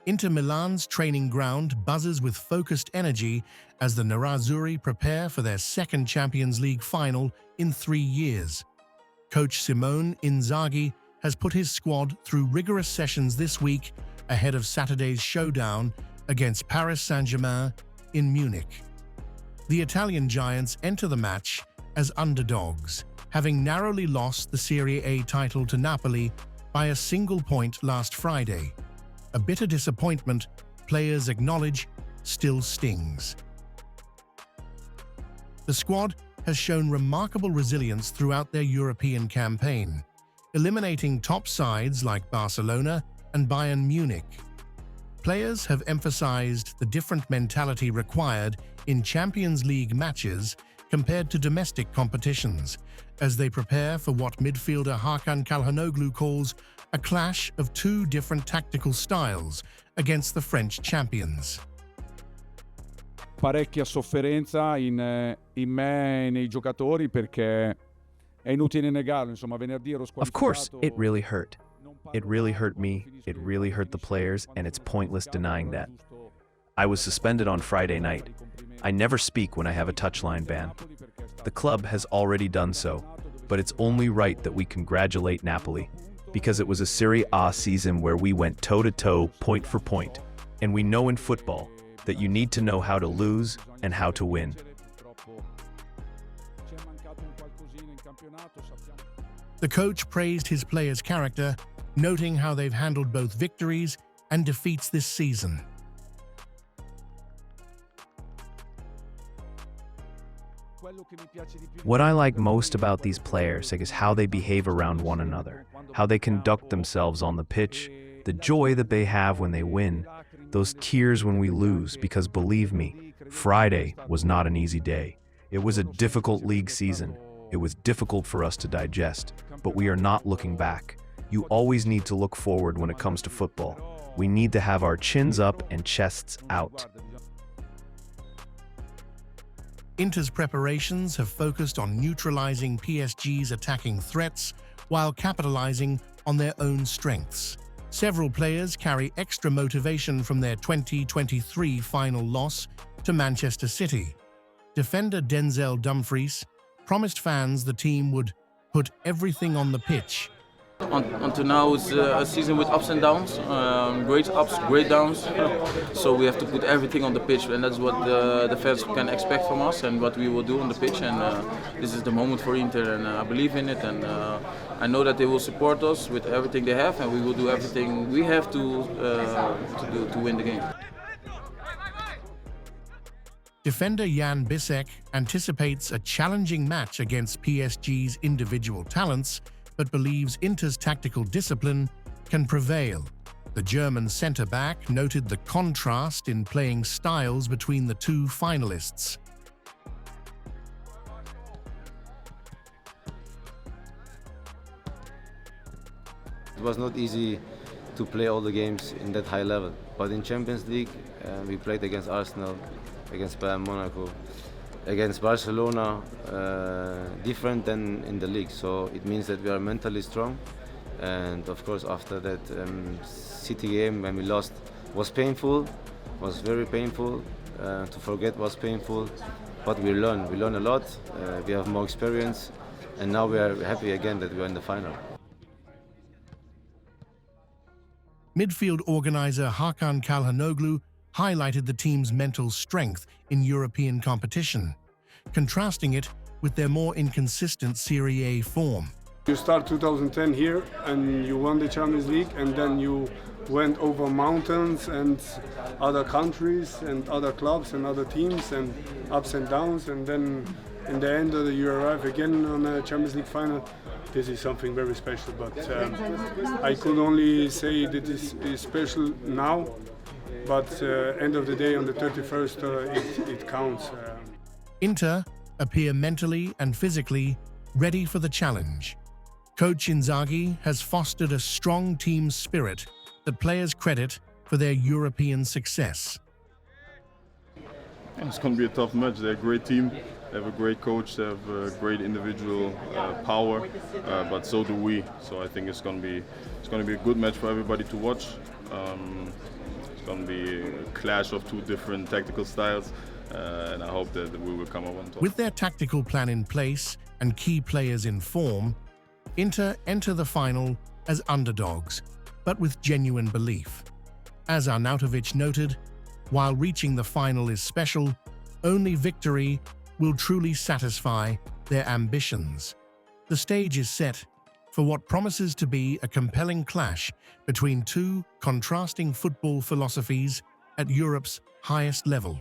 Inter Milan's training ground buzzes with focused energy as the Nerazzurri prepare for their second Champions League final in 3 years. Coach Simone Inzaghi has put his squad through rigorous sessions this week ahead of Saturday's showdown against Paris Saint-Germain in Munich. The Italian giants enter the match as underdogs, having narrowly lost the Serie A title to Napoli by a single point last Friday. A bitter disappointment, players acknowledge, still stings. The squad has shown remarkable resilience throughout their European campaign, eliminating top sides like Barcelona and Bayern Munich. Players have emphasized the different mentality required in Champions League matches compared to domestic competitions, as they prepare for what midfielder Hakan Çalhanoğlu calls a clash of two different tactical styles against the French champions. Parecchia sofferenza in me e nei giocatori perché è inutile negarlo, insomma, venerdì ero squalificato. Of course, it really hurt. It really hurt me, it really hurt the players, and it's pointless denying that. I was suspended on Friday night. I never speak when I have a touchline ban. The club has already done so, but it's only right that we congratulate Napoli, because it was a Serie A season where we went toe-to-toe, point for point, and we know in football that you need to know how to lose and how to win. The coach praised his players' character, noting how they've handled both victories and defeats this season. What I like most about these players is how they behave around one another, how they conduct themselves on the pitch, the joy that they have when they win, those tears when we lose, because believe me, Friday was not an easy day. It was a difficult league season. It was difficult for us to digest, but we are not looking back. You always need to look forward when it comes to football. We need to have our chins up and chests out. Inter's preparations have focused on neutralizing PSG's attacking threats while capitalizing on their own strengths. Several players carry extra motivation from their 2023 final loss to Manchester City. Defender Denzel Dumfries promised fans the team would put everything on the pitch. Until now, it's a season with ups and downs, great ups, great downs. So we have to put everything on the pitch, and that's what the fans can expect from us, and what we will do on the pitch. And this is the moment for Inter, and I believe in it, and I know that they will support us with everything they have, and we will do everything we have to do to win the game. Defender Jan Bissek anticipates a challenging match against PSG's individual talents, but believes Inter's tactical discipline can prevail. The German centre-back noted the contrast in playing styles between the two finalists. It was not easy to play all the games in that high level, but in Champions League we played against Arsenal, against Bayern Monaco, against Barcelona, different than in the league. So it means that we are mentally strong. And of course, after that City game when we lost was painful, was very painful. To forget was painful, but we learn a lot. We have more experience, and now we are happy again that we are in the final. Midfield organizer Hakan Çalhanoğlu highlighted the team's mental strength in European competition, contrasting it with their more inconsistent Serie A form. You start 2010 here and you won the Champions League, and then you went over mountains and other countries and other clubs and other teams and ups and downs, and then in the end of you arrive again on a Champions League final. This is something very special, but I could only say that this is special now, but end of the day on the 31st it counts. Inter appear mentally and physically ready for the challenge. Coach Inzaghi has fostered a strong team spirit that players credit for their European success. It's going to be a tough match. They're a great team. They have a great coach. They have great individual power, but so do we. So I think it's going to be a good match for everybody to watch. going to be a clash of two different tactical styles, and I hope that we will come up on top. With their tactical plan in place and key players in form, Inter enter the final as underdogs, but with genuine belief. As Arnautovic noted, while reaching the final is special, only victory will truly satisfy their ambitions. The stage is set for what promises to be a compelling clash between two contrasting football philosophies at Europe's highest level.